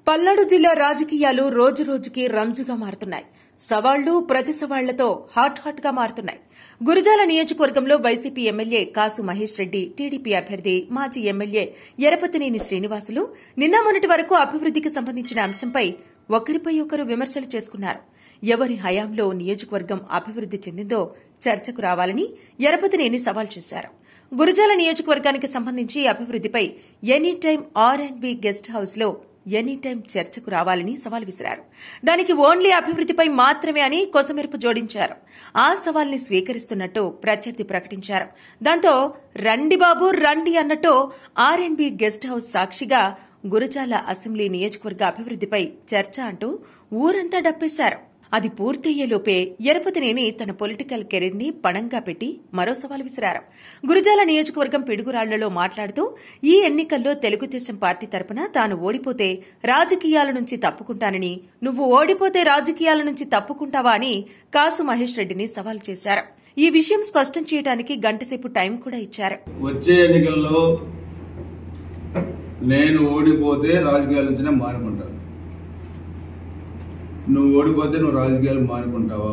పల్నాడు జిల్లా రాజకీయాలు రోజురోజుకి రంజుగా మారుతున్నాయి. సవాళ్లు ప్రతి సవాళ్లతో హాట్ గా మారుతున్నాయి. గురజాల నియోజకవర్గంలో వైసీపీ ఎమ్మెల్యే కాసు మహేష్ రెడ్డి, టీడీపీ అభ్యర్థి మాజీ ఎమ్మెల్యే ఎరపతినేని శ్రీనివాసులు నిన్న మొన్నటి వరకు అభివృద్దికి సంబంధించిన అంశంపై ఒకరిపై ఒకరు విమర్శలు చేసుకున్నారు. ఎవరి హయాంలో నియోజకవర్గం అభివృద్ది చెందిందో చర్చకు రావాలని ఎరపతినేని సవాల్ చేశారు. గురజాల నియోజకవర్గానికి సంబంధించి అభివృద్దిపై any time R and B guest house లో ఎనీ టైం చర్చకు రావాలని సవాల్ విసిరారు. దానికి ఓన్లీ అభివృద్దిపై మాత్రమే అని కొసమెరుపు జోడించారు. ఆ సవాల్ని స్వీకరిస్తున్నట్టు ప్రత్యర్థి ప్రకటించారు. దాంతో రండి బాబు రండి అన్నట్టు ఆర్&బి గెస్ట్ హౌస్ సాక్షిగా గురజాల అసెంబ్లీ నియోజకవర్గ అభివృద్దిపై చర్చ అంటూ ఊరంతా డప్పేశారు. అది పూర్తయ్యేలోపే ఎరపతినేని తన పొలిటికల్ కెరీర్ ని పణంగా పెట్టి మరో సవాల్ విసిరారు. గురజాల నియోజకవర్గం పిడుగురాళ్లలో మాట్లాడుతూ ఈ ఎన్నికల్లో తెలుగుదేశం పార్టీ తరపున తాను ఓడిపోతే రాజకీయాల నుంచి తప్పుకుంటానని, నువ్వు ఓడిపోతే రాజకీయాల నుంచి తప్పుకుంటావా అని కాసు మహేష్ రెడ్డిని సవాల్ చేశారు. ఈ విషయం స్పష్టం చేయడానికి గంటసేపు టైం కూడా ఇచ్చారు. వచ్చే ఎన్నికల్లో నేను ఓడిపోతే రాజకీయాల నుంచి మానుకుంటాను. నువ్వు ఓడిపోతే నువ్వు రాజకీయాలు మానుకుంటావా?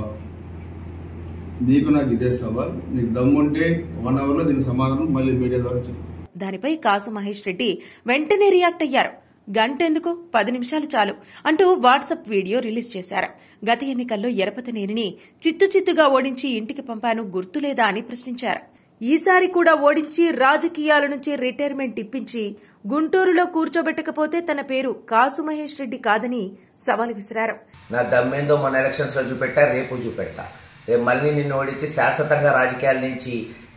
నీకు నాకు ఇదే సవాల్. నీకు దమ్ముంటే 1 అవర్లో దీనికి సమాధానం మళ్ళీ మీడియా ద్వారా చెప్పు. దానిపై కాసు మహేష్ రెడ్డి వెంటనే రియాక్ట్ అయ్యారు. గంటెందుకు 10 నిమిషాలు చాలు అంటూ వాట్సాప్ వీడియో రిలీజ్ చేశారు. గత ఎన్నికల్లో ఎరపతినేనిని చిత్తుగా ఓడించి ఇంటికి పంపాను గుర్తులేదా అని ప్రశ్నించారు. ఈసారి కూడా ఓడించి రాజకీయాల నుంచి రిటైర్మెంట్ ఇప్పించి గుంటూరులో కూర్చోబెట్టకపోతే తన పేరు కాసు మహేష్ రెడ్డి కాదని సవాల్ విసిరారు. నా దమ్మేందో మొన్న ఎలక్షన్స్ లో చూపెట్టా, రేపు చూపెడతా. రేపు మళ్ళీ నిన్ను ఓడించి శాశ్వతంగా రాజకీయాల నుంచి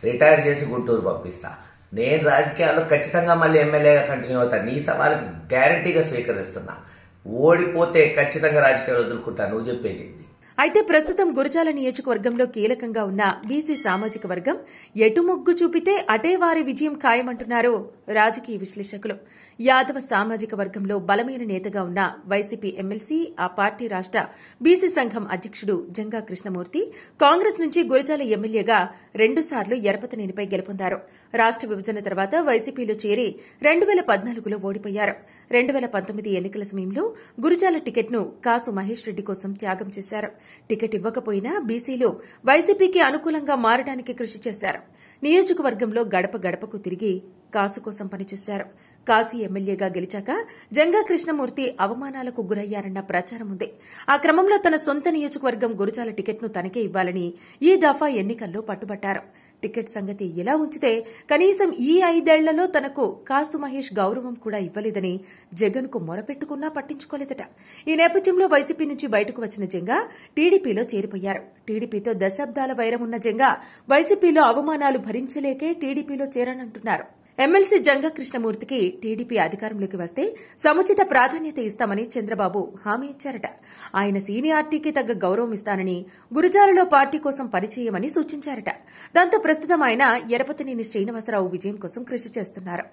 రిటైర్ చేసి గుంటూరు పంపిస్తా. నేను రాజకీయాల్లో ఖచ్చితంగా మళ్ళీ ఎమ్మెల్యేగా కంటిన్యూ అవుతా. నీ సవాల్ గ్యారంటీగా స్వీకరిస్తున్నా. ఓడిపోతే ఖచ్చితంగా రాజకీయాలు వదులుకుంటా. నువ్వు చెప్పేది. అయితే ప్రస్తుతం గురజాల నియోజకవర్గంలో కీలకంగా ఉన్న బీసీ సామాజిక వర్గం ఎటు మొగ్గు చూపితే అటే వారి విజయం ఖాయమంటున్నారు రాజకీయ విశ్లేషకులు. యాదవ సామాజిక వర్గంలో బలమైన నేతగా ఉన్న వైసీపీ ఎమ్మెల్సీ, ఆ పార్టీ రాష్ట బీసీ సంఘం అధ్యకుడు జంగా కృష్ణమూర్తి కాంగ్రెస్ నుంచి గురజాల ఎమ్మెల్యేగా 2 సార్లు ఎరపతినేనిపై గెలుపొందారు. రాష్ట విభజన తర్వాత వైసీపీలో చేరి 2014లో ఓడిపోయారు. 2019 ఎన్నికల సమయంలో గురజాల టికెట్ను కాసు మహేష్ రెడ్డి కోసం త్యాగం చేశారు. టికెట్ ఇవ్వకపోయినా బీసీలు వైసీపీకి అనుకూలంగా మారడానికి కృషి చేశారు. నియోజకవర్గంలో గడప గడపకు తిరిగి కాసు కోసం పనిచేశారు. కాశీ ఎమ్మెల్యేగా గెలిచాక జంగా కృష్ణమూర్తి అవమానాలకు గురయ్యారన్న ప్రచారం ఉంది. ఆ క్రమంలో తన సొంత నియోజకవర్గం గురజాల టికెట్ను తనకే ఇవ్వాలని ఈ దఫా ఎన్నికల్లో పట్టుబట్టారు. టికెట్ సంగతి ఇలా ఉంచితే కనీసం ఈ 5 ఏళ్లలో తనకు కాసు మహేష్ గౌరవం కూడా ఇవ్వలేదని జగన్ కు మొరపెట్టుకున్నా పట్టించుకోలేదట. ఈ నేపథ్యంలో వైసీపీ నుంచి బయటకు వచ్చిన జంగా టీడీపీలో చేరిపోయారు. టీడీపీతో దశాబ్దాల వైరం ఉన్న జంగా వైసీపీలో అవమానాలు భరించలేకే టీడీపీలో చేరానంటున్నారు. ఎమ్మెల్సీ జంగా కృష్ణమూర్తికి టీడీపీ అధికారంలోకి వస్తే సముచిత ప్రాధాన్యత ఇస్తామని చంద్రబాబు హామీ ఇచ్చారట. ఆయన సీనియారిటీకి తగ్గ గౌరవం ఇస్తానని, గురజాలలో పార్టీ కోసం పనిచేయమని సూచించారట. దాంతో ప్రస్తుతం ఆయన ఎరపతినేని శ్రీనివాసరావు విజయం కోసం కృషి చేస్తున్నారు.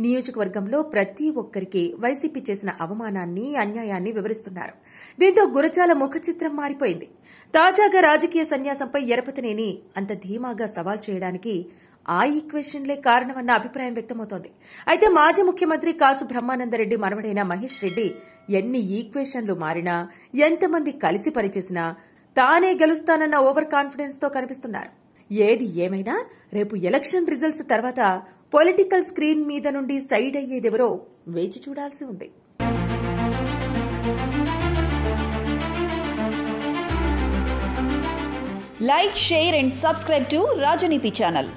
నియోజకవర్గంలో ప్రతి ఒక్కరికి వైసీపీ చేసిన అవమానాన్ని, అన్యాయాన్ని వివరిస్తున్నారు. దీంతో గురజాల ముఖ చిత్రం మారిపోయింది. తాజాగా రాజకీయ సన్యాసంపై ఎరపతినేని అంత ధీమాగా సవాల్ చేయడానికి ఆ ఈక్వేషన్లే కారణమన్న అభిప్రాయం వ్యక్తమవుతోంది. అయితే మాజీ ముఖ్యమంత్రి కాసు బ్రహ్మానందరెడ్డి మనవడైన మహేష్ రెడ్డి ఎన్ని ఈక్వేషన్లు మారినా, ఎంతమంది కలిసి పనిచేసినా తానే గెలుస్తానన్న ఓవర్ కాన్ఫిడెన్స్ తో కనిపిస్తున్నారు. ఏది ఏమైనా రేపు ఎలక్షన్ రిజల్ట్స్ తర్వాత పొలిటికల్ స్క్రీన్ మీద నుండి సైడ్ అయ్యేదెవరో వేచి చూడాల్సి ఉంది. Like, share and subscribe to Rajaniti channel.